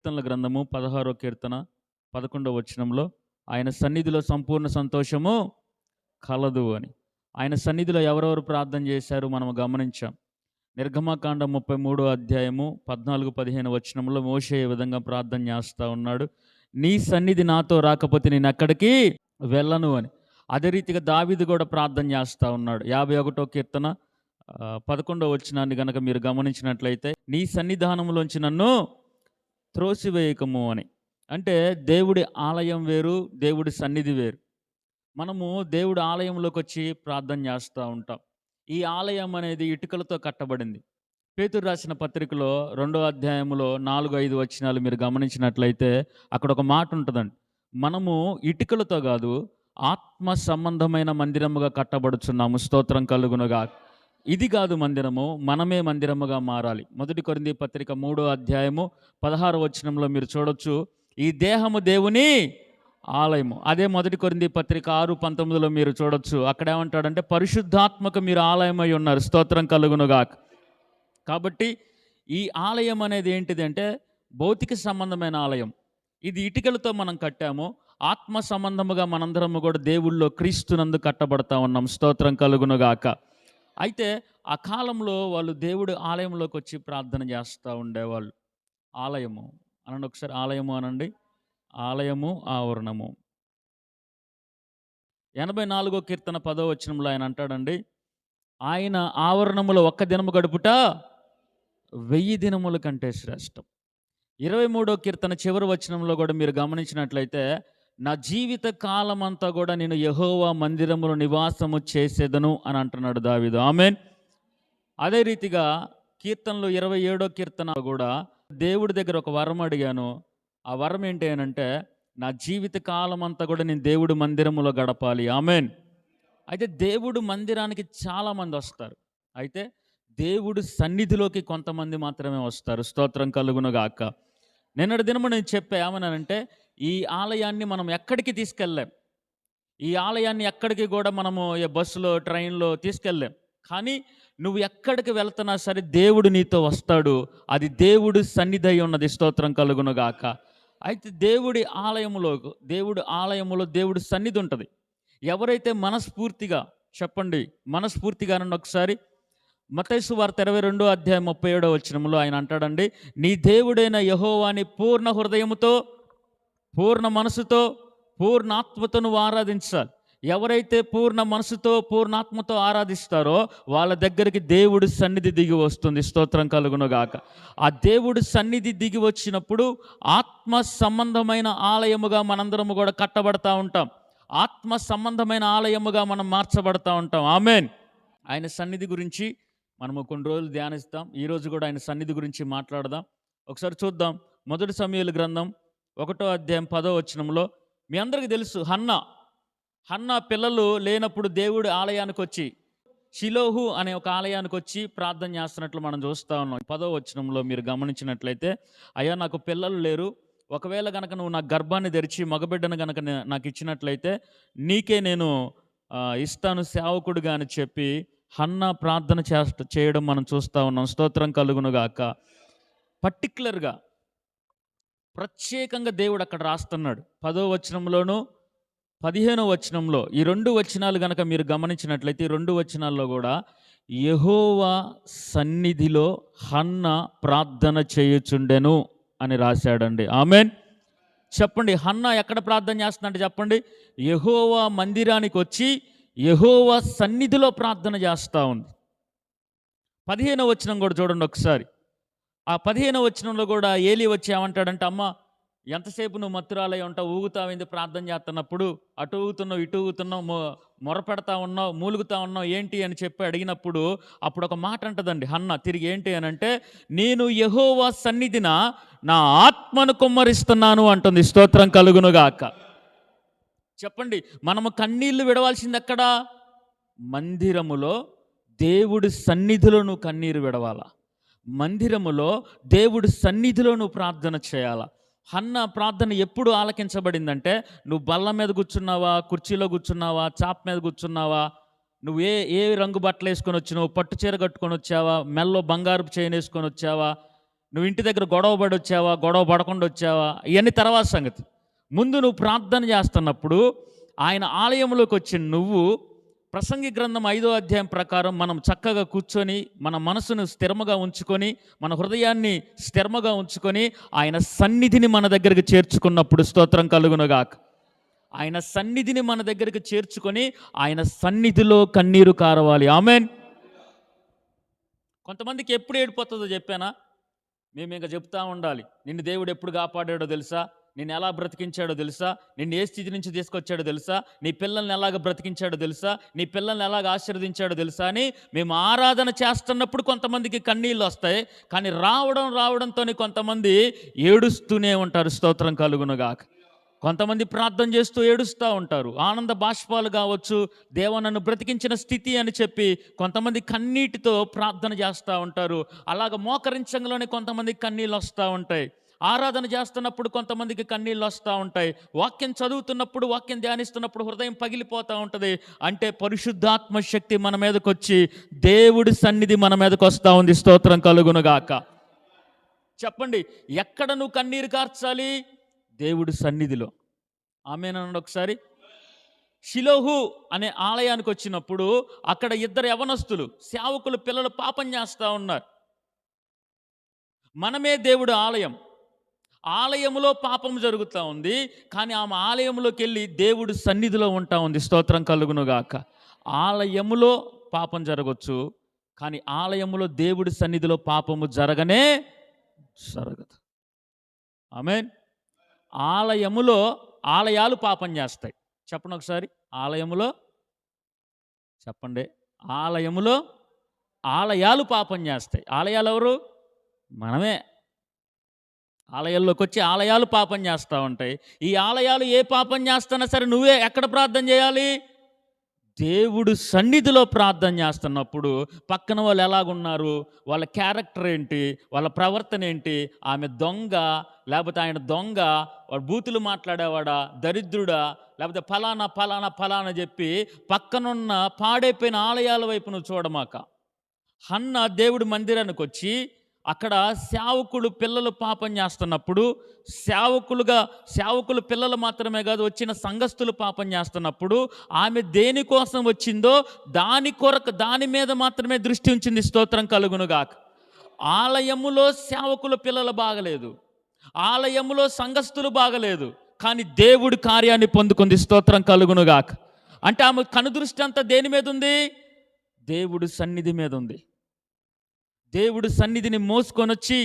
కీర్తనల గ్రంథము 16వ కీర్తన 11వ వచనంలో ఆయన సన్నిధిలో సంపూర్ణ సంతోషము కలదు అని. ఆయన సన్నిధిలో ఎవరెవరు ప్రార్థన చేశారు మనం గమనించాం. నిర్గమకాండం 33వ అధ్యాయము 14-15 వచనంలో మోషే ఈ విధంగా ప్రార్థన చేస్తూ ఉన్నాడు, నీ సన్నిధి నాతో రాకపోతే నేను ఎక్కడికి వెళ్ళను అని. అదే రీతిగా దావీదు కూడా ప్రార్థన చేస్తూ ఉన్నాడు. 51వ కీర్తన 11వ వచనాన్ని కనుక మీరు గమనించినట్లయితే, నీ సన్నిధానంలోంచి నన్ను త్రోసివేయకము అని. అంటే దేవుడి ఆలయం వేరు, దేవుడి సన్నిధి వేరు. మనము దేవుడి ఆలయంలోకి వచ్చి ప్రార్థన చేస్తూ ఉంటాం. ఈ ఆలయం అనేది ఇటుకలతో కట్టబడింది. పేతురు రాసిన పత్రికలో 2వ అధ్యాయంలో 4-5 వచనాలు మీరు గమనించినట్లయితే అక్కడ ఒక మాట ఉంటుందండి, మనము ఇటుకలతో కాదు ఆత్మ సంబంధమైన మందిరముగా కట్టబడుచున్నాము, స్తోత్రం కలుగునుగా. ఇది కాదు మందిరము, మనమే మందిరముగా మారాలి. 1 కొరింథీ పత్రిక 3వ అధ్యాయము 16వ వచనంలో మీరు చూడొచ్చు, ఈ దేహము దేవుని ఆలయము. అదే 1 కొరింథీ పత్రిక 6:19లో మీరు చూడొచ్చు, అక్కడ ఏమంటాడంటే పరిశుద్ధాత్మకు మీరు ఆలయమై ఉన్నారు, స్తోత్రం కలుగునుగా. కాబట్టి ఈ ఆలయం అనేది ఏంటిది అంటే భౌతిక సంబంధమైన ఆలయం. ఇది ఇటుకలతో మనం కట్టాము. ఆత్మ సంబంధముగా మనందరము కూడా దేవుళ్ళో క్రీస్తునందు కట్టబడతా ఉన్నాం, స్తోత్రం కలుగునుగాక. అయితే ఆ కాలంలో వాళ్ళు దేవుడి ఆలయంలోకి వచ్చి ప్రార్థన చేస్తూ ఉండేవాళ్ళు. ఆలయము అనండి ఒకసారి, ఆలయము అనండి. ఆలయము, ఆవరణము. 84వ కీర్తన 10వ వచనంలో ఆయన అంటాడండి, ఆయన ఆవరణములో ఒక్క దినము గడుపుట 1000 దినముల కంటే శ్రేష్టం. 23వ కీర్తన చివరి వచనంలో కూడా మీరు గమనించినట్లయితే, నా జీవిత కాలం అంతా కూడా నేను యెహోవా మందిరములో నివాసము చేసేదను అని అంటున్నాడు దావీదు. ఆమేన్. అదే రీతిగా కీర్తనలు 27వ కీర్తన కూడా దేవుడి దగ్గర ఒక వరం అడిగాను. ఆ వరం ఏంటి అని అంటే, నా జీవిత కాలం అంతా కూడా నేను దేవుడి మందిరములో గడపాలి. ఆమేన్. అయితే దేవుడు మందిరానికి చాలామంది వస్తారు. అయితే దేవుడు సన్నిధిలోకి కొంతమంది మాత్రమే వస్తారు, స్తోత్రం కలుగునుగాక. నిన్నటి దినము నేను చెప్పా ఏమన్నానంటే, ఈ ఆలయాన్ని మనం ఎక్కడికి తీసుకెళ్ళలేం. ఈ ఆలయాన్ని ఎక్కడికి కూడా మనము బస్సులో, ట్రైన్లో తీసుకెళ్ళలేం. కానీ నువ్వు ఎక్కడికి వెళ్తున్నా సరే దేవుడు నీతో వస్తాడు. అది దేవుడు సన్నిధి అయి ఉన్నది, స్తోత్రం కలుగునుగాక. అయితే దేవుడి ఆలయములో దేవుడి సన్నిధి ఉంటుంది. ఎవరైతే మనస్ఫూర్తిగా, చెప్పండి మనస్ఫూర్తిగా అనండి ఒకసారి. మత్తయి సువార్త 22వ అధ్యాయం 37వ వచనంలో ఆయన అంటాడండి, నీ దేవుడైన యెహోవాని పూర్ణ హృదయముతో, పూర్ణ మనసుతో, పూర్ణాత్మతో నువ్వు ఆరాధించాలి. ఎవరైతే పూర్ణ మనసుతో, పూర్ణాత్మతో ఆరాధిస్తారో వాళ్ళ దగ్గరికి దేవుడి సన్నిధి దిగి వస్తుంది, స్తోత్రం కలుగునుగాక. ఆ దేవుడి సన్నిధి దిగి వచ్చినప్పుడు ఆత్మ సంబంధమైన ఆలయముగా మనందరము కూడా కట్టబడతా ఉంటాం. ఆత్మ సంబంధమైన ఆలయముగా మనం మార్చబడతా ఉంటాం. ఆమేన్. ఆయన సన్నిధి గురించి మనము కొన్ని రోజులు ధ్యానిస్తాం. ఈరోజు కూడా ఆయన సన్నిధి గురించి మాట్లాడదాం. ఒకసారి చూద్దాం. 1 సమూయేలు గ్రంథం 1వ అధ్యాయం 10వ వచనంలో మీ అందరికీ తెలుసు, హన్నా పిల్లలు లేనప్పుడు దేవుడి ఆలయానికి వచ్చి, షిలోహు అనే ఒక ఆలయానికి వచ్చి ప్రార్థన చేస్తున్నట్లు మనం చూస్తూ ఉన్నాం. 10వ వచనంలో మీరు గమనించినట్లయితే, అయ్యా నాకు పిల్లలు లేరు, ఒకవేళ కనుక నువ్వు నా గర్భాన్ని తెరిచి మగబిడ్డను కనుక నాకు ఇచ్చినట్లయితే నీకే నేను ఇస్తాను సేవకుడుగా అని చెప్పి హన్నా ప్రార్థన చేయడం మనం చూస్తూ ఉన్నాం, స్తోత్రం కలుగునుగాక. పర్టిక్యులర్గా ప్రత్యేకంగా దేవుడు అక్కడ రాస్తున్నాడు. 10వ వచనంలోను 15వ వచనంలో ఈ 2 వచనాలు కనుక మీరు గమనించినట్లయితే, ఈ 2 వచనాల్లో కూడా యెహోవా సన్నిధిలో హన్నా ప్రార్థన చేయుచుండెను అని రాశాడండి. ఆమేన్. చెప్పండి, హన్నా ఎక్కడ ప్రార్థన చేస్తుందంటే చెప్పండి, యెహోవా మందిరానికి వచ్చి యెహోవా సన్నిధిలో ప్రార్థన చేస్తూ ఉంది. 15వ వచనం కూడా చూడండి ఒకసారి. ఆ 15వ వచనంలో కూడా ఏలీ వచ్చి ఏమంటాడంటే, అమ్మ ఎంతసేపు నువ్వు మత్తురాలై ఉంటావు, ఊగుతావింది ప్రార్థన చేస్తున్నప్పుడు, అటు ఊగుతున్నావు ఇటు ఊగుతున్నావు, మొరపెడతా ఉన్నావు, మూలుగుతా ఉన్నావు ఏంటి అని చెప్పి అడిగినప్పుడు అప్పుడు ఒక మాట అంటదండి హన్నా తిరిగి, ఏంటి అని అంటే, నేను యెహోవా సన్నిధిన నా ఆత్మను కుమ్మరిస్తున్నాను అంటుంది, స్తోత్రం కలుగునుగాక. చెప్పండి, మనము కన్నీళ్లు విడవాల్సింది ఎక్కడ? మందిరములో దేవుడి సన్నిధిలో నువ్వు కన్నీరు విడవాలా. మందిరములో దేవుడి సన్నిధిలో నువ్వు ప్రార్థన చేయాలా. హన్నా ప్రార్థన ఎప్పుడు ఆలకించబడిందంటే, నువ్వు బల్ల మీద కూర్చున్నావా, కుర్చీలో కూర్చున్నావా, చాప మీద కూర్చున్నావా, నువ్వు ఏ రంగు బట్టలు వేసుకొని వచ్చినావు, పట్టు చీర కట్టుకొని వచ్చావా, మెల్లో బంగారు చైన్ వేసుకొని వచ్చావా, నువ్వు ఇంటి దగ్గర గొడవ పడి వచ్చావా, గొడవ పడకుండా వచ్చావా, ఇవన్నీ తర్వాత సంగతి. ముందు నువ్వు ప్రార్థన చేస్తున్నప్పుడు ఆయన ఆలయంలోకి వచ్చిన నువ్వు ప్రసంగి గ్రంథం 5వ అధ్యాయం ప్రకారం మనం చక్కగా కూర్చొని మన మనసును స్థిరముగా ఉంచుకొని మన హృదయాన్ని స్థిరముగా ఉంచుకొని ఆయన సన్నిధిని మన దగ్గరికి చేర్చుకున్నప్పుడు స్తోత్రం కలుగునుగాక. ఆయన సన్నిధిని మన దగ్గరికి చేర్చుకొని ఆయన సన్నిధిలో కన్నీరు కారవాలి. ఆమెన్. కొంతమందికి ఎప్పుడు ఏడిపోతుందో చెప్పానా? మేము ఇంకా చెప్తా ఉండాలి, నిన్ను దేవుడు ఎప్పుడు కాపాడాడో తెలుసా, నిన్ను ఎలా బ్రతికించాడో తెలుసా, నిన్ను ఏ స్థితి నుంచి తీసుకొచ్చాడో తెలుసా, నీ పిల్లల్ని ఎలాగ బ్రతికించాడో తెలుసా, నీ పిల్లల్ని ఎలాగ ఆశీర్వదించాడో తెలుసా అని మేము ఆరాధన చేస్తున్నప్పుడు కొంతమందికి కన్నీళ్ళు వస్తాయి. కానీ రావడంతో కొంతమంది ఏడుస్తూనే ఉంటారు. స్తోత్రం కలుగునుగాక. కొంతమంది ప్రార్థన చేస్తూ ఏడుస్తూ ఉంటారు. ఆనంద బాష్పాలు కావచ్చు, దేవా నన్ను బ్రతికించిన స్థితి అని చెప్పి కొంతమంది కన్నీటితో ప్రార్థన చేస్తూ ఉంటారు. అలాగ మోకరించంలోనే కొంతమందికి కన్నీళ్ళు వస్తూ ఉంటాయి. ఆరాధన చేస్తున్నప్పుడు కొంతమందికి కన్నీళ్ళు వస్తూ ఉంటాయి. వాక్యం చదువుతున్నప్పుడు, వాక్యం ధ్యానిస్తున్నప్పుడు హృదయం పగిలిపోతూ ఉంటుంది. అంటే పరిశుద్ధాత్మ శక్తి మన మీదకి వచ్చి దేవుడి సన్నిధి మన మీదకి వస్తూ ఉంది. స్తోత్రం కలుగునుగాక. చెప్పండి, ఎక్కడ నువ్వు కన్నీరు కార్చాలి? దేవుడి సన్నిధిలో. ఆమేనండి. ఒకసారి షిలోహు అనే ఆలయానికి వచ్చినప్పుడు అక్కడ 2 యవనస్తులు సేవకులు పిల్లలు పాపం చేస్తూ ఉన్నారు. మనమే దేవుడు ఆలయం, ఆలయములో పాపం జరుగుతూ ఉంది. కానీ ఆమె ఆలయంలోకి వెళ్ళి దేవుడి సన్నిధిలో ఉంటా ఉంది. స్తోత్రం కలుగునుగాక. ఆలయములో పాపం జరగచ్చు, కానీ ఆలయములో దేవుడి సన్నిధిలో పాపము జరగదు. ఆమేన్. ఆలయాలు పాపం చేస్తాయి. చెప్పండి ఒకసారి. ఆలయాలు పాపం చేస్తాయి. ఆలయాలు ఎవరు? మనమే. ఆలయాల్లోకి వచ్చి ఆలయాలు పాపం చేస్తూ ఉంటాయి. ఈ ఆలయాలు ఏ పాపం చేస్తున్నా సరే నువ్వే ఎక్కడ ప్రార్థన చేయాలి? దేవుడు సన్నిధిలో ప్రార్థన చేస్తున్నప్పుడు పక్కన వాళ్ళు ఎలాగున్నారు, వాళ్ళ క్యారెక్టర్ ఏంటి, వాళ్ళ ప్రవర్తన ఏంటి, ఆమె దొంగ లేకపోతే ఆయన దొంగ, వాడు బూతులు మాట్లాడేవాడా, దరిద్రుడా, లేకపోతే ఫలానా చెప్పి పక్కనున్న పాడైపోయిన ఆలయాల వైపు నువ్వు చూడమాక. హన్న దేవుడి మందిరానికి వచ్చి అక్కడ సేవకులు పిల్లలు పాపం చేస్తున్నప్పుడు, సేవకులు పిల్లలు మాత్రమే కాదు, వచ్చిన సంఘస్థులు పాపం చేస్తున్నప్పుడు ఆమె దేనికోసం వచ్చిందో దాని మీద మాత్రమే దృష్టి ఉంచింది. స్తోత్రం కలుగునుగాక. ఆలయములో సేవకుల పిల్లలు బాగలేదు, ఆలయములో సంఘస్థులు బాగలేదు, కానీ దేవుడి కార్యాన్ని పొందుకుంది. స్తోత్రం కలుగునుగాక. అంటే ఆమె కనుదృష్టి అంతా దేని మీద ఉంది? దేవుడి సన్నిధి మీద ఉంది. దేవుడి సన్నిధిని మోసుకొని వచ్చి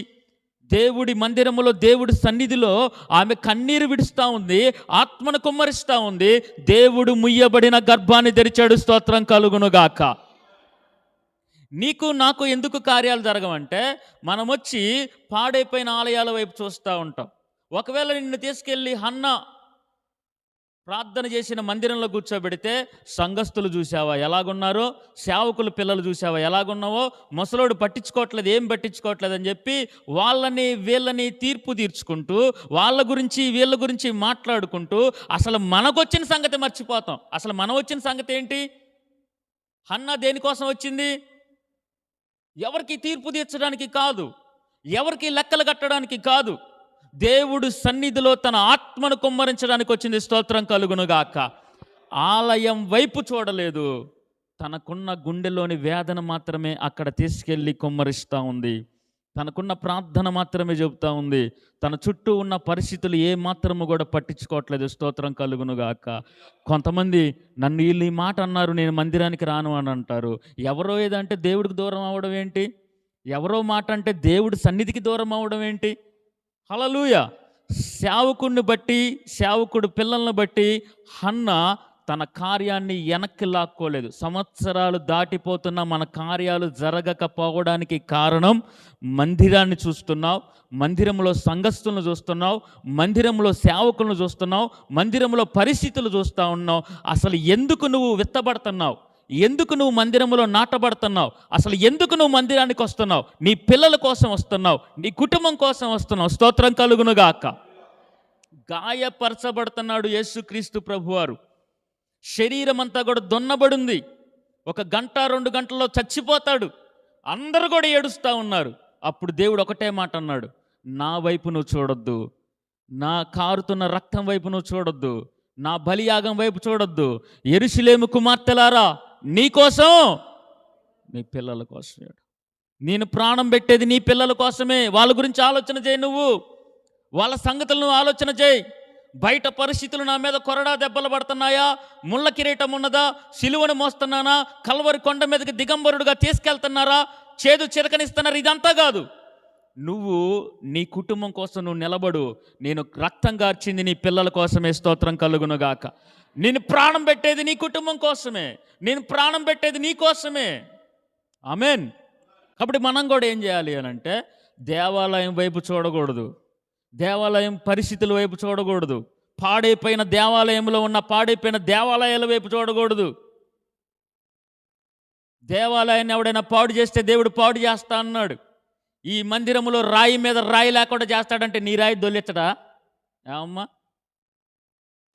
దేవుడి మందిరములో, దేవుడి సన్నిధిలో ఆమె కన్నీరు విడుస్తూ ఉంది, ఆత్మను కుమ్మరిస్తూ ఉంది. దేవుడు ముయ్యబడిన గర్భాన్ని తెరిచాడు. స్తోత్రం కలుగునుగాక. నీకు నాకు ఎందుకు కార్యాలు జరగవంటే మనం వచ్చి పాడైపోయిన ఆలయాల వైపు చూస్తూ ఉంటాం. ఒకవేళ నిన్ను తీసుకెళ్ళి హన్న ప్రార్థన చేసిన మందిరంలో కూర్చోబెడితే సంఘస్థులు చూసావా ఎలాగున్నారో, సేవకులు పిల్లలు చూసావా ఎలాగున్నావో, ముసలోడు పట్టించుకోవట్లేదు, ఏం పట్టించుకోవట్లేదు అని చెప్పి వీళ్ళని తీర్పు తీర్చుకుంటూ వాళ్ళ గురించి మాట్లాడుకుంటూ అసలు మనకొచ్చిన సంగతి మర్చిపోతాం. అసలు మనం వచ్చిన సంగతి ఏంటి? హన్న దేనికోసం వచ్చింది? ఎవరికి తీర్పు తీర్చడానికి కాదు, ఎవరికి లెక్కలు కట్టడానికి కాదు, దేవుడు సన్నిధిలో తన ఆత్మను కుమ్మరించడానికి వచ్చింది. స్తోత్రం కలుగునుగాక. ఆలయం వైపు చూడలేదు, తనకున్న గుండెలోని వేదన మాత్రమే అక్కడ తీసుకెళ్ళి కుమ్మరిస్తూ ఉంది. తనకున్న ప్రార్థన మాత్రమే చెబుతూ ఉంది. తన చుట్టూ ఉన్న పరిస్థితులు ఏ మాత్రము కూడా పట్టించుకోవట్లేదు. స్తోత్రం కలుగునుగాక. కొంతమంది నన్ను వీళ్ళు ఈ మాట అన్నారు, నేను మందిరానికి రాను అని అంటారు. ఎవరో ఏదంటే దేవుడికి దూరం అవ్వడం ఏంటి? ఎవరో మాట అంటే దేవుడి సన్నిధికి దూరం అవ్వడం ఏంటి? హల్లెలూయా. సేవకుడిని బట్టి, సేవకుడు పిల్లల్ని బట్టి హన్న తన కార్యాన్ని వెనక్కి లాక్కోలేదు. సంవత్సరాలు దాటిపోతున్న మన కార్యాలు జరగకపోవడానికి కారణం మందిరాన్ని చూస్తున్నావు, మందిరంలో సంఘస్థులను చూస్తున్నావు, మందిరంలో సేవకులను చూస్తున్నావు, మందిరంలో పరిస్థితులు చూస్తూ ఉన్నావు. అసలు ఎందుకు నువ్వు విత్తబడుతున్నావు? ఎందుకు నువ్వు మందిరంలో నాటబడుతున్నావు? అసలు ఎందుకు నువ్వు మందిరానికి వస్తున్నావు? నీ పిల్లల కోసం వస్తున్నావు, నీ కుటుంబం కోసం వస్తున్నావు. స్తోత్రం కలుగునుగాక. గాయపరచబడుతున్నాడు యేసుక్రీస్తు ప్రభువారు. శరీరం అంతా కూడా దున్నబడింది. 1 గంట 2 గంటల్లో చచ్చిపోతాడు. అందరూ కూడా ఏడుస్తూ ఉన్నారు. అప్పుడు దేవుడు ఒకటే మాట అన్నాడు, నా వైపు నువ్వు చూడొద్దు, నా కారుతున్న రక్తం వైపు నువ్వు చూడొద్దు, నా బలియాగం వైపు చూడొద్దు. యెరూషలేము కుమార్తెలారా, నీకోసం, నీ పిల్లల కోసమే, నేను ప్రాణం పెట్టేది నీ పిల్లల కోసమే. వాళ్ళ గురించి ఆలోచన చేయి, నువ్వు వాళ్ళ సంగతులను ఆలోచన చేయి. బయట పరిస్థితులు నా మీద కొరడా దెబ్బలు పడుతున్నాయా, ముళ్ళ కిరీటం ఉన్నదా, సిలువను మోస్తున్నానా, కల్వరి కొండ మీదకి దిగంబరుడుగా తీసుకెళ్తున్నారా, చేదు చిరకనిస్తున్నారు, ఇదంతా కాదు. నువ్వు నీ కుటుంబం కోసం నువ్వు నిలబడు. నేను రక్తం కార్చింది నీ పిల్లల కోసమే, స్తోత్రం కలుగునుగాక. నేను ప్రాణం పెట్టేది నీ కుటుంబం కోసమే, నేను ప్రాణం పెట్టేది నీ కోసమే. ఆమేన్. కాబట్టి మనం కూడా ఏం చేయాలి అని అంటే, దేవాలయం వైపు చూడకూడదు, దేవాలయం పరిస్థితుల వైపు చూడకూడదు, పాడైపోయిన దేవాలయంలో ఉన్న పాడైపోయిన దేవాలయాల వైపు చూడకూడదు. దేవాలయాన్ని ఎవడైనా పాడు చేస్తే దేవుడు పాడు చేస్తా అన్నాడు. ఈ మందిరములో రాయి మీద రాయి లేకుండా చేస్తాడంటే నీ రాయి దొల్లించడా? ఏమమ్మా,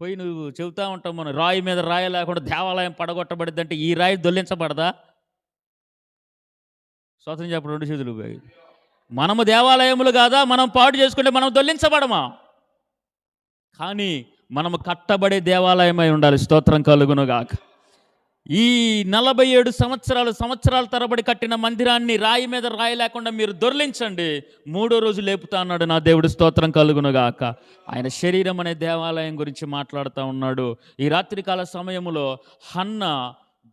పోయి నువ్వు చెబుతా ఉంటావు, మనం రాయి మీద రాయి లేకుండా దేవాలయం పడగొట్టబడిద్ది అంటే ఈ రాయి దొల్లించబడదా? స్వతంత్రం చెప్పడం 2 చేతులు పోయి. మనము దేవాలయములు కాదా? మనం పాడు చేసుకుంటే మనం దొల్లించబడమా? కానీ మనము కట్టబడే దేవాలయమై ఉండాలి, స్తోత్రం కలుగునుగాక. ఈ 47 సంవత్సరాల తరబడి కట్టిన మందిరాన్ని రాయి మీద రాయి లేకుండా మీరు దొర్లించండి, 3వ రోజు లేపుతా అన్నాడు నా దేవుడు, స్తోత్రం కలుగునుగాక. ఆయన శరీరం అనే దేవాలయం గురించి మాట్లాడుతూ ఉన్నాడు. ఈ రాత్రికాల సమయంలో హన్న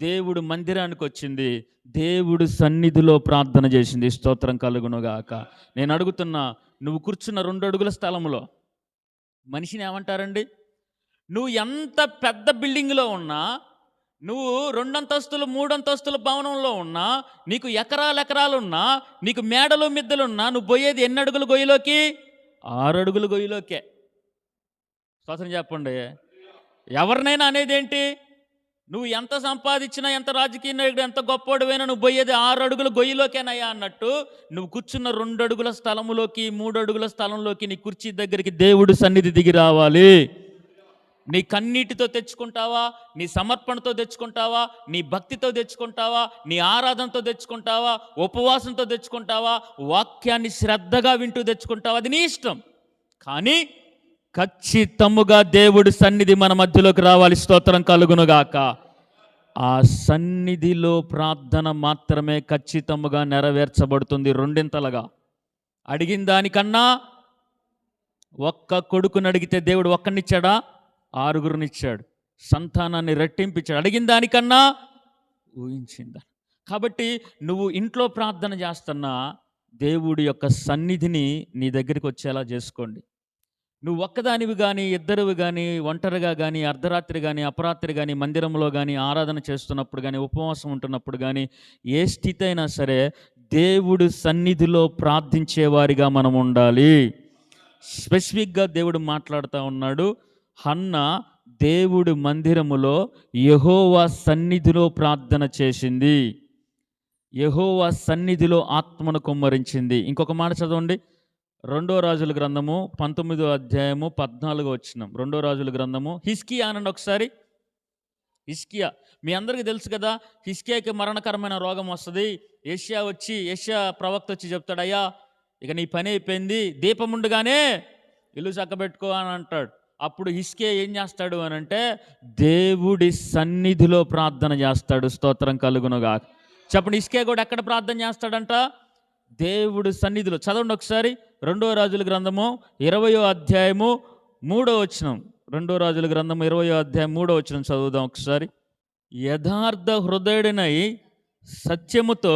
దేవుడు మందిరానికి వచ్చింది, దేవుడు సన్నిధిలో ప్రార్థన చేసింది, స్తోత్రం కలుగునుగాక. నేను అడుగుతున్నా, నువ్వు కూర్చున్న 2 అడుగుల స్థలంలో మనిషిని ఏమంటారండి? నువ్వు ఎంత పెద్ద బిల్డింగ్లో ఉన్నా, నువ్వు 2 అంతస్తులు 3 అంతస్తుల భవనంలో ఉన్నా, నీకు ఎకరాలున్నా, నీకు మేడలు మిద్దెలున్నా, నువ్వు పోయేది ఎన్ని అడుగులు గొయ్యిలోకి? 6 అడుగుల గొయ్యిలోకే. స్తోత్రం చెప్పండి. ఎవరినైనా అనేది ఏంటి? నువ్వు ఎంత సంపాదించినా, ఎంత రాజకీయ నాయకుడు, ఎంత గొప్పవాడివైనా నువ్వు పోయేది 6 అడుగుల గొయ్యిలోకేనయ్యా అన్నట్టు, నువ్వు కూర్చున్న 2 అడుగుల స్థలములోకి, 3 అడుగుల స్థలంలోకి, నీ కుర్చీ దగ్గరికి దేవుడు సన్నిధి దిగి రావాలి. నీ కన్నీటితో తెచ్చుకుంటావా, నీ సమర్పణతో తెచ్చుకుంటావా, నీ భక్తితో తెచ్చుకుంటావా, నీ ఆరాధనతో తెచ్చుకుంటావా, ఉపవాసంతో తెచ్చుకుంటావా, వాక్యాన్ని శ్రద్ధగా వింటూ తెచ్చుకుంటావా, అది నీ ఇష్టం. కానీ ఖచ్చితముగా దేవుడి సన్నిధి మన మధ్యలోకి రావాలి, స్తోత్రం కలుగునుగాక. ఆ సన్నిధిలో ప్రార్థన మాత్రమే ఖచ్చితముగా నెరవేర్చబడుతుంది, 2 అడిగిన దానికన్నా. ఒక్క కొడుకుని అడిగితే దేవుడు ఒక్కనిచ్చాడా? 6గురినిచ్చాడు. సంతానాన్ని రెట్టింపించాడు, అడిగిన దానికన్నా ఊహించిందా. కాబట్టి నువ్వు ఇంట్లో ప్రార్థన చేస్తున్నా, దేవుడి యొక్క సన్నిధిని నీ దగ్గరికి వచ్చేలా చేసుకోండి. నువ్వు ఒక్కదానివి కానీ, ఇద్దరివి కానీ, ఒంటరిగా కానీ, అర్ధరాత్రి కానీ, అపరాత్రి కానీ, మందిరంలో కానీ, ఆరాధన చేస్తున్నప్పుడు కానీ, ఉపవాసం ఉంటున్నప్పుడు కానీ, ఏ స్థితి అయినా సరే దేవుడు సన్నిధిలో ప్రార్థించేవారిగా మనం ఉండాలి. స్పెసిఫిక్గా దేవుడు మాట్లాడుతూ ఉన్నాడు. హన్న దేవుడి మందిరములో యెహోవా సన్నిధిలో ప్రార్థన చేసింది, యెహోవా సన్నిధిలో ఆత్మను కుమ్మరించింది. ఇంకొక మాట చదవండి, 2వ రాజుల గ్రంథము 19వ అధ్యాయము 14వ వచనం. 2వ రాజుల గ్రంథము. హిజ్కియా అనండి ఒకసారి. హిజ్కియా మీ అందరికీ తెలుసు కదా, హిజ్కియాకి మరణకరమైన రోగం వస్తుంది. యెషయా ప్రవక్త వచ్చి చెప్తాడు, అయ్యా ఇక నీ పని అయిపోయింది, దీపం ఉండగానే ఇల్లు చక్కబెట్టుకో అని అంటాడు. అప్పుడు హిజ్కియా ఏం చేస్తాడు అని అంటే, దేవుడి సన్నిధిలో ప్రార్థన చేస్తాడు, స్తోత్రం కలుగునుగాక. చెప్పండి, హిజ్కియా కూడా ఎక్కడ ప్రార్థన చేస్తాడంట? దేవుడి సన్నిధిలో. చదవండి ఒకసారి 2వ రాజుల గ్రంథము 20వ అధ్యాయము 3వ వచనం. 2వ రాజుల గ్రంథము 20వ అధ్యాయం 3వ వచనం చదువుదాం ఒకసారి. యథార్థ హృదయుడినై సత్యముతో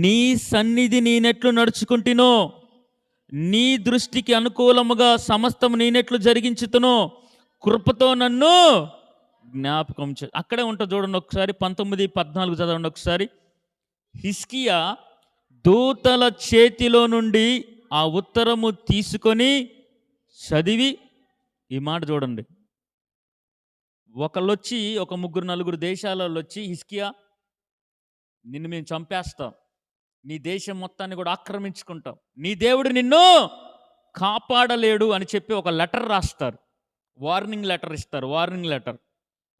నీ సన్నిధి నేనెట్లు నడుచుకుంటునో, నీ దృష్టికి అనుకూలముగా సమస్తము నేనెట్లు జరిగించుతునో, కృపతో నన్ను జ్ఞాపకం చే. అక్కడే ఉంటుంది చూడండి ఒకసారి, 19:14 చదవండి ఒకసారి. హిజ్కియా దూతల చేతిలో నుండి ఆ ఉత్తరము తీసుకొని చదివి, ఈ మాట చూడండి, ఒకళ్ళొచ్చి, ఒక 3-4 దేశాలలో వచ్చి, హిజ్కియా నిన్ను మేము చంపేస్తాం, నీ దేశం మొత్తాన్ని కూడా ఆక్రమించుకుంటాం, నీ దేవుడు నిన్ను కాపాడలేడు అని చెప్పి ఒక లెటర్ రాస్తారు, వార్నింగ్ లెటర్ ఇస్తారు.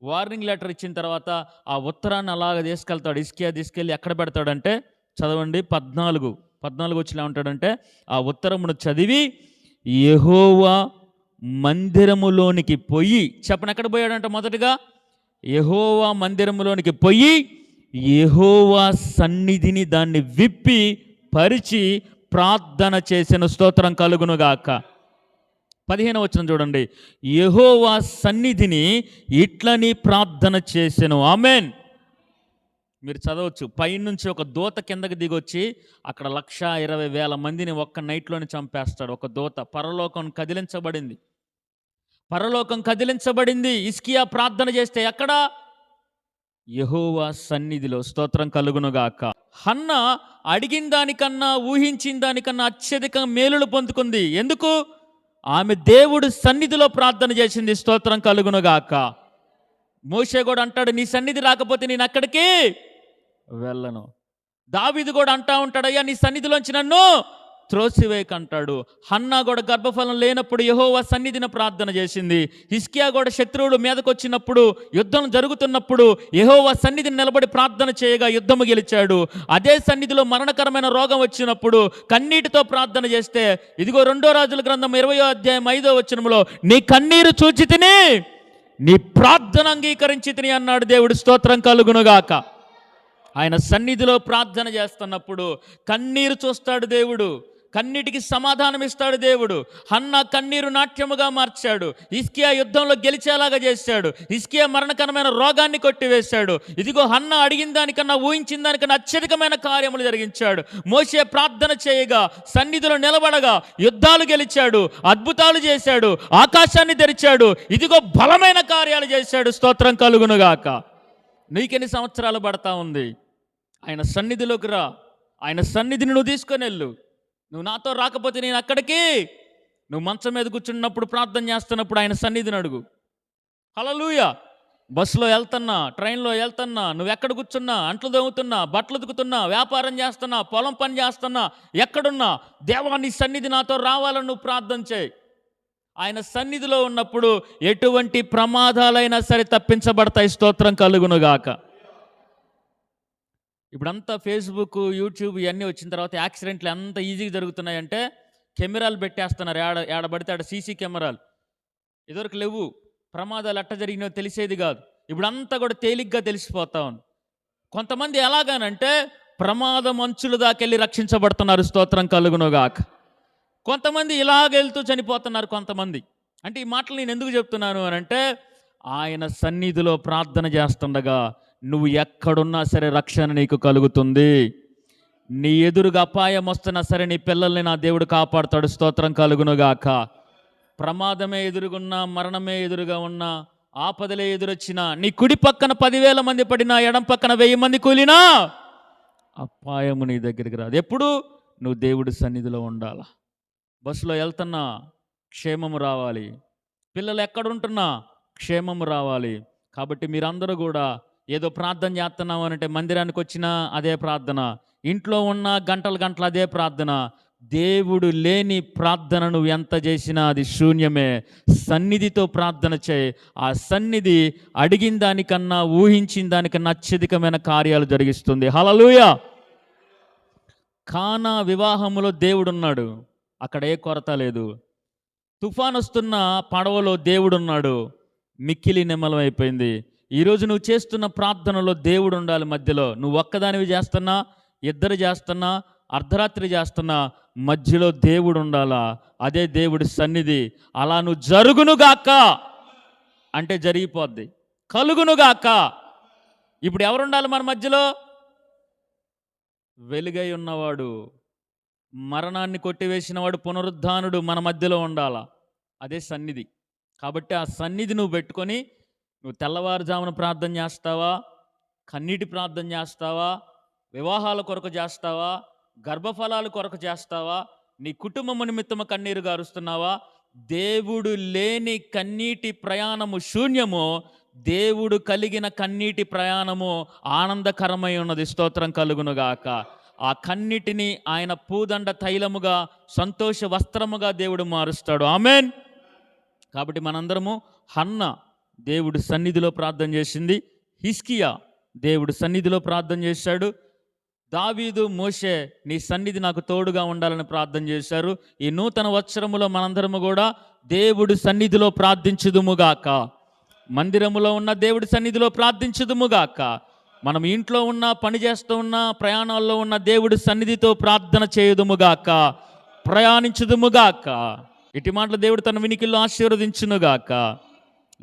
వార్నింగ్ లెటర్ ఇచ్చిన తర్వాత ఆ ఉత్తరాన్ని అలాగ తీసుకెళ్తాడు. హిజ్కియా తీసుకెళ్ళి ఎక్కడ పెడతాడంటే, చదవండి 14 14 వచ్చిన ఏమంటాడంటే, ఆ ఉత్తరమును చదివి యెహోవా మందిరములోనికి పోయి, చెప్పండి ఎక్కడ పోయాడంట? మొదటగా యెహోవా మందిరములోనికి పోయి యెహోవా సన్నిధిని దాన్ని విప్పి పరిచి ప్రార్థన చేసిన. స్తోత్రం కలుగునుగాక. 15 వచనం చూడండి. యెహోవా సన్నిధిని ఇట్లని ప్రార్థన చేసెను. ఆమేన్. మీరు చదవచ్చు, పైనుంచి ఒక దూత కిందకి దిగొచ్చి అక్కడ 1,20,000 మందిని ఒక్క నైట్లోనే చంపేస్తాడు. ఒక దూత. పరలోకం కదిలించబడింది. పరలోకం కదిలించబడింది. హిజ్కియా ప్రార్థన చేస్తే ఎక్కడ? యెహోవా సన్నిధిలో. స్తోత్రం కలుగునుగాక. హన్నా అడిగిన దానికన్నా ఊహించిన దానికన్నా అత్యధిక మేలులు పొందుకుంది. ఎందుకు? ఆమె దేవుడు సన్నిధిలో ప్రార్థన చేసింది. స్తోత్రం కలుగునుగాక. మోషే కూడా అంటాడు, నీ సన్నిధి రాకపోతే నేను అక్కడికి వెళ్ళను. దావీదు కూడా అంటా ఉంటాడు, అయ్యా నీ సన్నిధిలోంచి నన్ను త్రోసివేయకంటాడు. హన్నా కూడా గర్భఫలం లేనప్పుడు యెహోవా సన్నిధిని ప్రార్థన చేసింది. హిజ్కియా కూడా శత్రువులు మీదకు వచ్చినప్పుడు, యుద్ధం జరుగుతున్నప్పుడు యెహోవా సన్నిధిని నిలబడి ప్రార్థన చేయగా యుద్ధము గెలిచాడు. అదే సన్నిధిలో మరణకరమైన రోగం వచ్చినప్పుడు కన్నీటితో ప్రార్థన చేస్తే, ఇదిగో 2 రాజుల గ్రంథం 20వ అధ్యాయం 5వ వచనంలో, నీ కన్నీరు చూచి తిని నీ ప్రార్థన అంగీకరించి తిని అన్నాడు దేవుడు. స్తోత్రం కలుగునుగాక. ఆయన సన్నిధిలో ప్రార్థన చేస్తున్నప్పుడు కన్నీరు చూస్తాడు దేవుడు. కన్నీటికి సమాధానం ఇస్తాడు దేవుడు. హన్నా కన్నీరు నాట్యముగా మార్చాడు. హిజ్కియా యుద్ధంలో గెలిచేలాగా చేశాడు. హిజ్కియా మరణకరమైన రోగాన్ని కొట్టివేశాడు. ఇదిగో హన్నా అడిగిన దానికన్నా ఊహించిన దానికన్నా అత్యధికమైన కార్యములు జరిగించాడు. మోషే ప్రార్థన చేయగా సన్నిధిలో నిలబడగా యుద్ధాలు గెలిచాడు, అద్భుతాలు చేశాడు, ఆకాశాన్ని తెరిచాడు. ఇదిగో బలమైన కార్యాలు చేశాడు. స్తోత్రం కలుగునుగాక. నీకెన్ని సంవత్సరాలు పడతా ఉంది? ఆయన సన్నిధిలోకి రా. ఆయన సన్నిధిని నువ్వు తీసుకొని వెళ్ళు. నువ్వు నాతో రాకపోతే నేను అక్కడికి, నువ్వు మంచం మీద కూర్చున్నప్పుడు ప్రార్థన చేస్తున్నప్పుడు ఆయన సన్నిధిని అడుగు. హల్లెలూయా. బస్సులో వెళ్తున్నా, ట్రైన్లో వెళ్తున్నా, నువ్వు ఎక్కడ కూర్చున్నా, అంట్లు దొంగుతున్నా, బట్టలు ఉతుకుతున్నా, వ్యాపారం చేస్తున్నా, పొలం పని చేస్తున్నా, ఎక్కడున్నా, దేవా నీ సన్నిధి నాతో రావాలని నువ్వు ప్రార్థన చేయి. ఆయన సన్నిధిలో ఉన్నప్పుడు ఎటువంటి ప్రమాదాలైనా సరే తప్పించబడతాయి. స్తోత్రం కలుగునుగాక. ఇప్పుడంతా ఫేస్బుక్, యూట్యూబ్ ఇవన్నీ వచ్చిన తర్వాత యాక్సిడెంట్లు ఎంత ఈజీగా జరుగుతున్నాయంటే కెమెరాలు పెట్టేస్తున్నారు. ఏడబడితే ఆడ సీసీ కెమెరాలు. ఇదివరకు లేవు. ప్రమాదాలు ఎట్ట జరిగినో తెలిసేది కాదు. ఇప్పుడంతా కూడా తేలిగ్గా తెలిసిపోతా ఉంది. కొంతమంది ఎలాగానంటే ప్రమాదం అంచుల దాకెళ్ళి రక్షించబడుతున్నారు. స్తోత్రం కలుగునుగాక. కొంతమంది ఇలాగెళ్తూ చనిపోతున్నారు. కొంతమంది అంటే ఈ మాటలు నేను ఎందుకు చెప్తున్నాను అని అంటే, ఆయన సన్నిధిలో ప్రార్థన చేస్తుండగా నువ్వు ఎక్కడున్నా సరే రక్షణ నీకు కలుగుతుంది. నీ ఎదురుగా అపాయం వస్తున్నా సరే నీ పిల్లల్ని నా దేవుడు కాపాడుతాడు. స్తోత్రం కలుగునుగాక. ప్రమాదమే ఎదురుగున్నా, మరణమే ఎదురుగా ఉన్నా, ఆపదలే ఎదురొచ్చినా, నీ కుడి పక్కన 10,000 మంది పడినా, ఎడం పక్కన 1000 మంది కూలినా అపాయము నీ దగ్గరికి రాదు. ఎప్పుడు? నువ్వు దేవుడి సన్నిధిలో ఉండాలా. బస్సులో వెళ్తున్నా క్షేమము రావాలి. పిల్లలు ఎక్కడుంటున్నా క్షేమము రావాలి. కాబట్టి మీరందరూ కూడా ఏదో ప్రార్థన చేస్తున్నావు అనంటే మందిరానికి వచ్చినా అదే ప్రార్థన, ఇంట్లో ఉన్న గంటలు గంటలు అదే ప్రార్థన. దేవుడు లేని ప్రార్థన నువ్వు ఎంత చేసినా అది శూన్యమే. సన్నిధితో ప్రార్థన చేయి. ఆ సన్నిధి అడిగిన దానికన్నా ఊహించిన దానికన్నా అత్యధికమైన కార్యాలు జరిగిస్తుంది. హల్లెలూయా. కానా వివాహములో దేవుడున్నాడు. అక్కడ ఏ కొరత లేదు. తుఫాన్ వస్తున్న పడవలో దేవుడున్నాడు. మిక్కిలి నిమ్మలం అయిపోయింది. ఈరోజు నువ్వు చేస్తున్న ప్రార్థనలో దేవుడు ఉండాలి మధ్యలో. నువ్వు ఒక్కదానివి చేస్తున్నా, ఇద్దరు చేస్తున్నా, అర్ధరాత్రి చేస్తున్నా, మధ్యలో దేవుడు ఉండాలా. అదే దేవుడి సన్నిధి. అలా నువ్వు జరుగునుగాక అంటే జరిగిపోద్ది. కలుగునుగాక. ఇప్పుడు ఎవరుండాలి మన మధ్యలో? వెలుగై ఉన్నవాడు, మరణాన్ని కొట్టివేసినవాడు, పునరుద్ధానుడు మన మధ్యలో ఉండాలా. అదే సన్నిధి. కాబట్టి ఆ సన్నిధి నువ్వు పెట్టుకొని నువ్వు తెల్లవారుజామున ప్రార్థన చేస్తావా, కన్నీటి ప్రార్థన చేస్తావా, వివాహాల కొరకు చేస్తావా, గర్భఫలాల కొరకు చేస్తావా, నీ కుటుంబము నిమిత్తము కన్నీరు గారుస్తున్నావా? దేవుడు లేని కన్నీటి ప్రయాణము శూన్యము, దేవుడు కలిగిన కన్నీటి ప్రయాణము ఆనందకరమై ఉన్నది. స్తోత్రం కలుగునుగాక. ఆ కన్నీటిని ఆయన పూదండ తైలముగా, సంతోష వస్త్రముగా దేవుడు మారుస్తాడు. ఆమేన్. కాబట్టి మనందరము, హన్నా దేవుడు సన్నిధిలో ప్రార్థన చేసింది, హిజ్కియా దేవుడు సన్నిధిలో ప్రార్థన చేశాడు. దావీదు, మోషే నీ సన్నిధి నాకు తోడుగా ఉండాలని ప్రార్థన చేశారు. ఈ నూతన వత్సరములో మనందరము కూడా దేవుడి సన్నిధిలో ప్రార్థించుదుముగాక. మందిరములో ఉన్న దేవుడి సన్నిధిలో ప్రార్థించుదుముగాక. మనం ఇంట్లో ఉన్న, పని చేస్తూ ఉన్న, ప్రయాణాల్లో ఉన్న దేవుడి సన్నిధితో ప్రార్థన చేయుదుముగాక, ప్రయాణించుదుముగాక. ఇటు మాటలు దేవుడు తన వినికిల్లో ఆశీర్వదించునుగాక.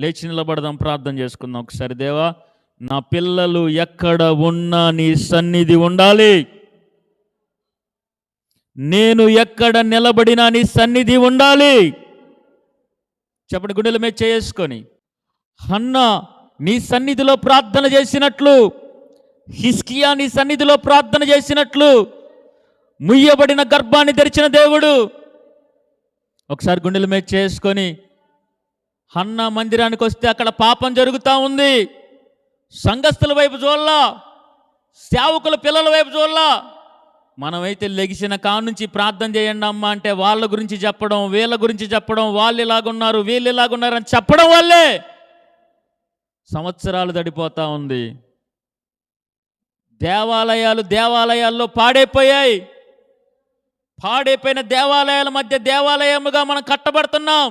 లేచి నిలబడదాం, ప్రార్థన చేసుకుందాం ఒకసారి. దేవా, నా పిల్లలు ఎక్కడ ఉన్నా నీ సన్నిధి ఉండాలి. నేను ఎక్కడ నిలబడినా నీ సన్నిధి ఉండాలి. చెప్పండి, గుండెల మీద చేసుకొని. హన్నా నీ సన్నిధిలో ప్రార్థన చేసినట్లు, హిజ్కియా నీ సన్నిధిలో ప్రార్థన చేసినట్లు, ముయ్యబడిన గర్భాన్ని తెరిచిన దేవుడు. ఒకసారి గుండెల మీద చేసుకొని, హన్నా మందిరానికి వస్తే అక్కడ పాపం జరుగుతూ ఉంది. సంఘస్థుల వైపు చూడలా, సేవకుల పిల్లల వైపు చూడలా. మనమైతే లెగిసిన కానుంచి ప్రార్థన చేయండి అమ్మ అంటే వాళ్ళ గురించి చెప్పడం, వీళ్ళ గురించి చెప్పడం, వాళ్ళు ఇలాగున్నారు, వీళ్ళు ఇలాగున్నారు అని చెప్పడం వల్లే సంవత్సరాలు తడిపోతూ ఉంది. దేవాలయాల్లో పాడైపోయాయి. పాడైపోయిన దేవాలయాల మధ్య దేవాలయముగా మనం కట్టబడుతున్నాం.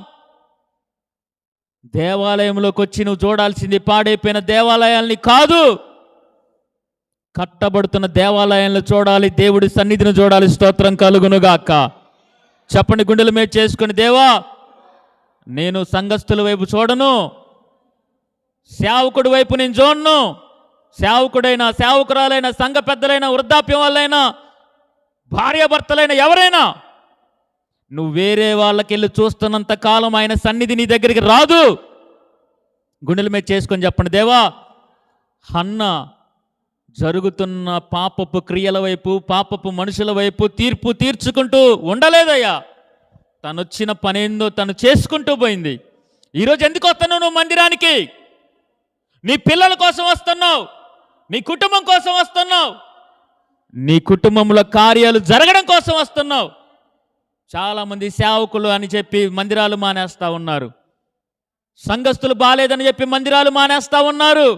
దేవాలయంలోకి వచ్చి నువ్వు చూడాల్సింది పాడైపోయిన దేవాలయాల్ని కాదు, కట్టబడుతున్న దేవాలయాలను చూడాలి, దేవుడి సన్నిధిని చూడాలి. స్తోత్రం కలుగునుగాక. చెప్పండి, గుండెల మీద చేసుకుని, దేవా నేను సంఘస్థుల వైపు చూడను, సేవకుడి వైపు నేను చూడను. సేవకుడైనా, సేవకురాలైనా, సంఘ పెద్దలైనా, వృద్ధాప్యం వాళ్ళైనా, భార్యాభర్తలైనా, ఎవరైనా నువ్వు వేరే వాళ్ళకెళ్ళి చూస్తున్నంత కాలం ఆయన సన్నిధి నీ దగ్గరికి రాదు. గుండెల మీద చేసుకొని చెప్పండి, దేవా హన్నా జరుగుతున్న పాపపు క్రియల వైపు, పాపపు మనుషుల వైపు తీర్పు తీర్చుకుంటూ ఉండలేదయ్యా. తను వచ్చిన పనేందో తను చేసుకుంటూ పోయింది. ఈరోజు ఎందుకు వస్తున్నావు నువ్వు మందిరానికి? నీ పిల్లల కోసం వస్తున్నావు, నీ కుటుంబం కోసం వస్తున్నావు, నీ కుటుంబంలో కార్యాలు జరగడం కోసం వస్తున్నావు. చాలామంది సేవకులు అని చెప్పి మందిరాలు మానేస్తూ ఉన్నారు. సంఘస్థులు బాగాలేదని చెప్పి మందిరాలు మానేస్తూ ఉన్నారు.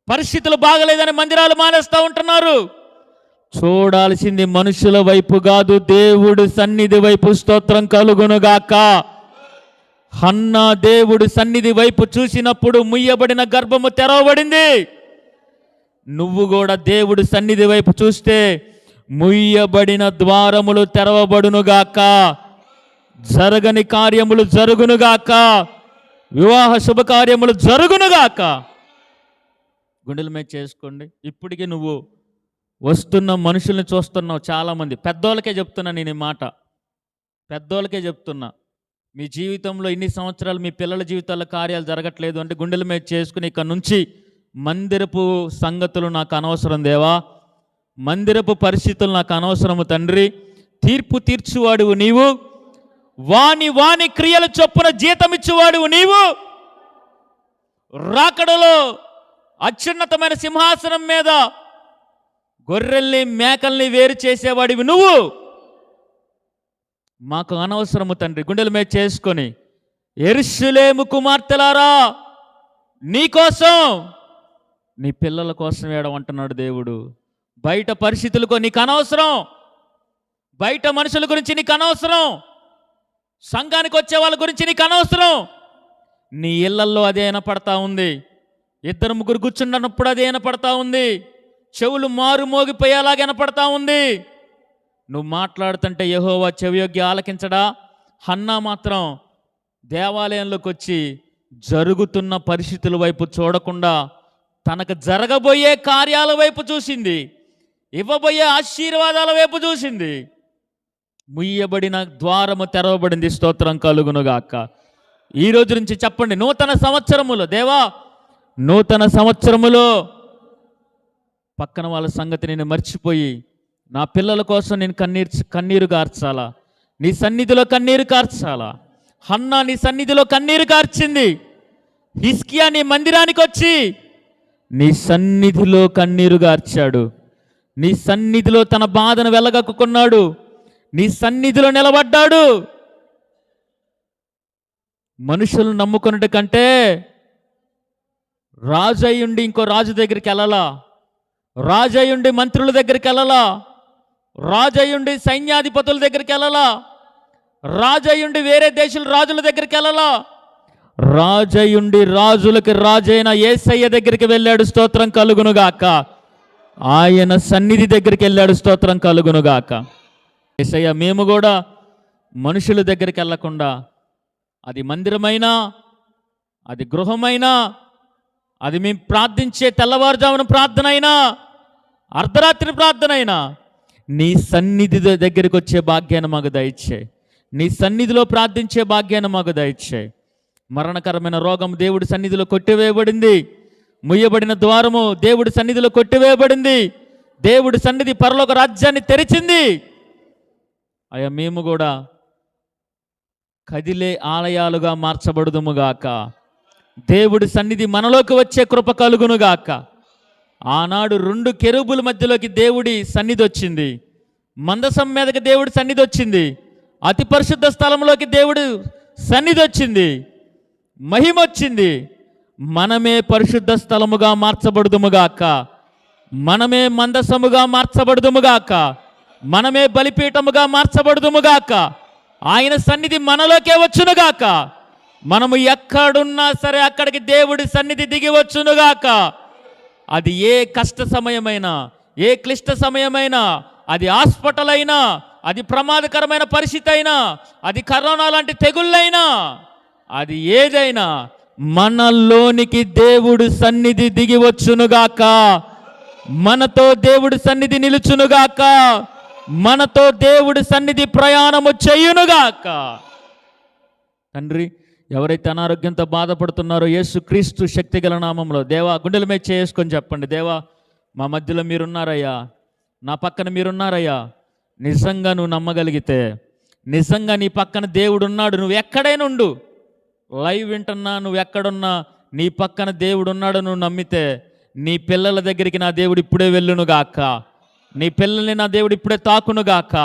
పరిస్థితులు బాగలేదని మందిరాలు మానేస్తూ ఉంటున్నారు. చూడాల్సింది మనుషుల వైపు కాదు, దేవుడు సన్నిధి వైపు. స్తోత్రం కలుగునుగాక. హన్నా దేవుడు సన్నిధి వైపు చూసినప్పుడు ముయ్యబడిన గర్భము తెరవబడింది. నువ్వు కూడా దేవుడు సన్నిధి వైపు చూస్తే ముయ్యబడిన ద్వారములు తెరవబడునుగాక, జరగని కార్యములు జరుగునుగాక, వివాహ శుభకార్యములు జరుగునుగాక. గుండెల మీద చేసుకోండి. ఇప్పటికీ నువ్వు వస్తున్న మనుషుల్ని చూస్తున్నావు. చాలామంది పెద్దోళ్ళకే చెప్తున్నా నేను ఈ మాట, పెద్దోళ్ళకే చెప్తున్నా. మీ జీవితంలో ఇన్ని సంవత్సరాలు మీ పిల్లల జీవితాల్లో కార్యాలు జరగట్లేదు అంటే గుండెల మీద చేసుకుని ఇక నుంచి మందిరపు సంగతులు నాకు అనవసరం దేవా, మందిరపు పరిస్థితులు నాకు అనవసరము తండ్రి. తీర్పు తీర్చువాడువు నీవు, వాని క్రియల చొప్పున జీతం ఇచ్చేవాడువు నీవు. రాకడలో అత్యున్నతమైన సింహాసనం మీద గొర్రెల్ని మేకల్ని వేరు చేసేవాడివి నువ్వు. మాకు అనవసరము తండ్రి. గుండెల మీద చేసుకొని, యెరూషలేము కుమార్తెలారా నీకోసం, నీ పిల్లల కోసం ఏడవంటున్నాడు దేవుడు. బయట పరిస్థితులకు నీకు అనవసరం, బయట మనుషుల గురించి నీకు అనవసరం, సంఘానికి వచ్చే వాళ్ళ గురించి నీకు అనవసరం. నీ ఇళ్లల్లో అదే వినపడతా ఉంది. ఇద్దరు ముగ్గురు కూర్చున్నప్పుడు అదే వినపడతా ఉంది. చెవులు మారు మోగిపోయేలాగా వినపడతా ఉంది. నువ్వు మాట్లాడుతుంటే యెహోవా చెవియొగ్గి ఆలకించడా? హన్నా మాత్రం దేవాలయంలోకి వచ్చి జరుగుతున్న పరిస్థితుల వైపు చూడకుండా తనకు జరగబోయే కార్యాల వైపు చూసింది, ఇవ్వబోయే ఆశీర్వాదాల వైపు చూసింది. ముయ్యబడిన ద్వారము తెరవబడింది. స్తోత్రం కలుగునుగాక. ఈ రోజు నుంచి చెప్పండి, నూతన సంవత్సరములో దేవా, నూతన సంవత్సరములో పక్కన వాళ్ళ సంగతి నేను మర్చిపోయి నా పిల్లల కోసం నేను కన్నీరు కార్చాలా, నీ సన్నిధిలో కన్నీరు కార్చాలా. హన్నా నీ సన్నిధిలో కన్నీరు కార్చింది. హిజ్కియా నీ మందిరానికి వచ్చి నీ సన్నిధిలో కన్నీరు గార్చాడు. నీ సన్నిధిలో తన బాధను వెళ్ళగక్కున్నాడు. నీ సన్నిధిలో నిలబడ్డాడు. మనుషులు నమ్ముకున్నట్టు కంటే రాజు అయ్యుండి ఇంకో రాజు దగ్గరికి వెళ్ళాలా, రాజయుండి మంత్రుల దగ్గరికి వెళ్ళలా, రాజయుండి సైన్యాధిపతుల దగ్గరికి వెళ్ళలా, రాజయుండి వేరే దేశాల రాజుల దగ్గరికి వెళ్ళలా, రాజయుండి రాజులకి రాజైన యేసయ్య దగ్గరికి వెళ్ళాడు. స్తోత్రం కలుగునుగాక. ఆయన సన్నిధి దగ్గరికి వెళ్ళాడు. స్తోత్రం కలుగునుగాక. యేసయ్య, మేము కూడా మనుషుల దగ్గరికి వెళ్ళకుండా, అది మందిరమైనా, అది గృహమైనా, అది మేము ప్రార్థించే తెల్లవారుజామున ప్రార్థన అయినా, అర్ధరాత్రి ప్రార్థన అయినా, నీ సన్నిధి దగ్గరికి వచ్చే భాగ్యాన్ని మాకు దయచేయి. నీ సన్నిధిలో ప్రార్థించే భాగ్యాన్ని మాకు దయచేయి. మరణకరమైన రోగం దేవుడి సన్నిధిలో కొట్టివేయబడింది. ముయ్యబడిన ద్వారము దేవుడి సన్నిధిలో కొట్టివేయబడింది. దేవుడి సన్నిధి పరలోక రాజ్యాన్ని తెరిచింది. అయ్యా, మేము కూడా కదిలే ఆలయాలుగా మార్చబడుదుముగాక. దేవుడి సన్నిధి మనలోకి వచ్చే కృప కలుగునుగాక. ఆనాడు 2 కెరూబుల మధ్యలోకి దేవుడి సన్నిధి వచ్చింది. మందసం మీదకి దేవుడి సన్నిధి వచ్చింది. అతి పరిశుద్ధ స్థలంలోకి దేవుడు సన్నిధి వచ్చింది. మహిమ వచ్చింది. మనమే పరిశుద్ధ స్థలముగా మార్చబడుదుముగాక. మనమే మందసముగా మార్చబడుదుముగాక. మనమే బలిపీఠముగా మార్చబడుదుముగాక. ఆయన సన్నిధి మనలోకే వచ్చునుగాక. మనము ఎక్కడున్నా సరే అక్కడికి దేవుడి సన్నిధి దిగి వచ్చునుగాక. అది ఏ కష్ట సమయమైనా, ఏ క్లిష్ట సమయమైనా, అది హాస్పిటల్ అయినా, అది ప్రమాదకరమైన పరిస్థితి అయినా, అది కరోనా లాంటి తెగుళ్ళైనా, అది ఏదైనా మనలోనికి దేవుడు సన్నిధి దిగి వచ్చునుగాక. మనతో దేవుడి సన్నిధి నిలుచునుగాక. మనతో దేవుడి సన్నిధి ప్రయాణము చేయునుగాక. తండ్రి, ఎవరైతే అనారోగ్యంతో బాధపడుతున్నారో యేసుక్రీస్తు శక్తిగల నామంలో దేవా, గుండెల మీద చేసుకొని చెప్పండి. దేవా, మా మధ్యలో మీరున్నారయ్యా, నా పక్కన మీరున్నారయ్యా. నిజంగా నువ్వు నమ్మగలిగితే, నిజంగా నీ పక్కన దేవుడు ఉన్నాడు, నువ్వు ఎక్కడైనా ఉండు, లైవ్ వింటున్నా, నువ్వు ఎక్కడున్నా నీ పక్కన దేవుడు ఉన్నాడు నువ్వు నమ్మితే, నీ పిల్లల దగ్గరికి నా దేవుడు ఇప్పుడే వెళ్ళునుగాక. నీ పిల్లల్ని నా దేవుడు ఇప్పుడే తాకునుగాక.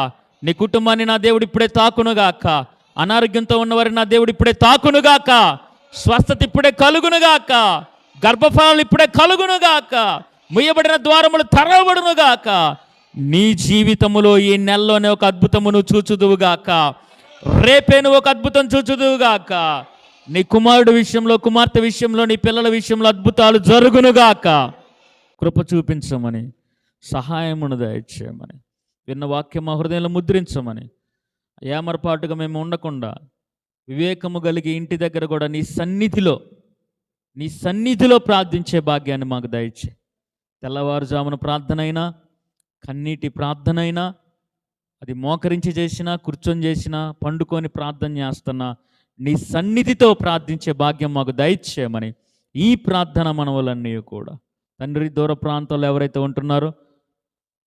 నీ కుటుంబాన్ని నా దేవుడు ఇప్పుడే తాకునుగాక. అనారోగ్యంతో ఉన్నవారిని నా దేవుడు ఇప్పుడే తాకునుగాక. స్వస్థత ఇప్పుడే కలుగునుగాక. గర్భఫలాలు ఇప్పుడే కలుగునుగాక. ముయ్యబడిన ద్వారములు తెరవబడునుగాక. నీ జీవితములో ఈ నెలలోనే ఒక అద్భుతమును చూచుదువుగాక. రేపే నువ్వు ఒక అద్భుతం చూచుదువుగాక. నీ కుమారుడు విషయంలో, కుమార్తె విషయంలో, నీ పిల్లల విషయంలో అద్భుతాలు జరుగునుగాక. కృప చూపించమని, సహాయమును దయచేయమని, విన్న వాక్యం మా హృదయంలో ముద్రించమని, ఏమరపాటుగా మేము ఉండకుండా వివేకము కలిగి ఇంటి దగ్గర కూడా నీ సన్నిధిలో ప్రార్థించే భాగ్యాన్ని మాకు దయచే. తెల్లవారుజామున ప్రార్థన అయినా, కన్నీటి ప్రార్థన అయినా, అది మోకరించి చేసినా, కూర్చొని చేసినా, పండుకొని ప్రార్థన చేస్తున్నా, నీ సన్నిధితో ప్రార్థించే భాగ్యం మాకు దయచేయమని ఈ ప్రార్థన మనవలన్నీ కూడా తండ్రి, దూర ప్రాంతాల్లో ఎవరైతే ఉంటున్నారో,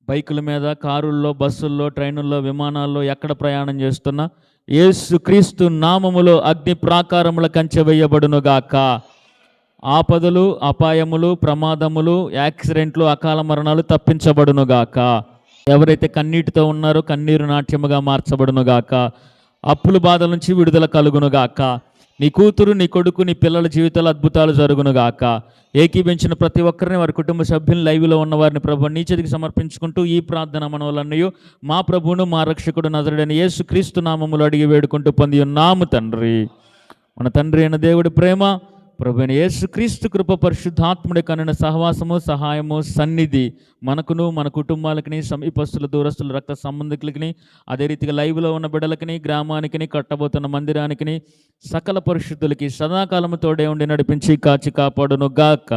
బైకుల మీద, కారుల్లో, బస్సుల్లో, ట్రైనుల్లో, విమానాల్లో ఎక్కడ ప్రయాణం చేస్తున్నా యేసుక్రీస్తు నామములో అగ్ని ప్రాకారముల కంచె వేయబడునుగాక. ఆపదలు, అపాయములు, ప్రమాదములు, యాక్సిడెంట్లు, అకాల మరణాలు తప్పించబడునుగాక. ఎవరైతే కన్నీటితో ఉన్నారో కన్నీరు నాట్యముగా మార్చబడునుగాక. అప్పుల బాధల నుంచి విడుదల కలుగునుగాక. నీ కూతురు, నీ కొడుకు, నీ పిల్లల జీవితాలు అద్భుతాలు జరుగునుగాక. ఏకీభించిన ప్రతి ఒక్కరిని, వారి కుటుంబ సభ్యులు, లైవ్లో ఉన్న వారిని ప్రభు నీ చేతికి సమర్పించుకుంటూ ఈ ప్రార్థన మనవలన్నయు మా ప్రభువును, మా రక్షకుడు నజరుడైన యేసుక్రీస్తు నామములో అడిగి వేడుకుంటూ పొంది ఉన్నాము తండ్రి. మన తండ్రి అయిన దేవుడి ప్రేమ, ప్రభు అయిన యేసుక్రీస్తు కృప, పరిశుద్ధాత్ముడి కనున సహవాసము, సహాయము, సన్నిధి మనకును, మన కుటుంబాలకి, సమీపస్తుల, దూరస్తుల, రక్త సంబంధికులకి, అదే రీతిగా లైవ్లో ఉన్న బిడ్డలకి, గ్రామానికి, కట్టబోతున్న మందిరానికి, సకల పరిశుద్ధులకి సదాకాలము తోడే ఉండి నడిపించి కాచి కాపాడును గాక.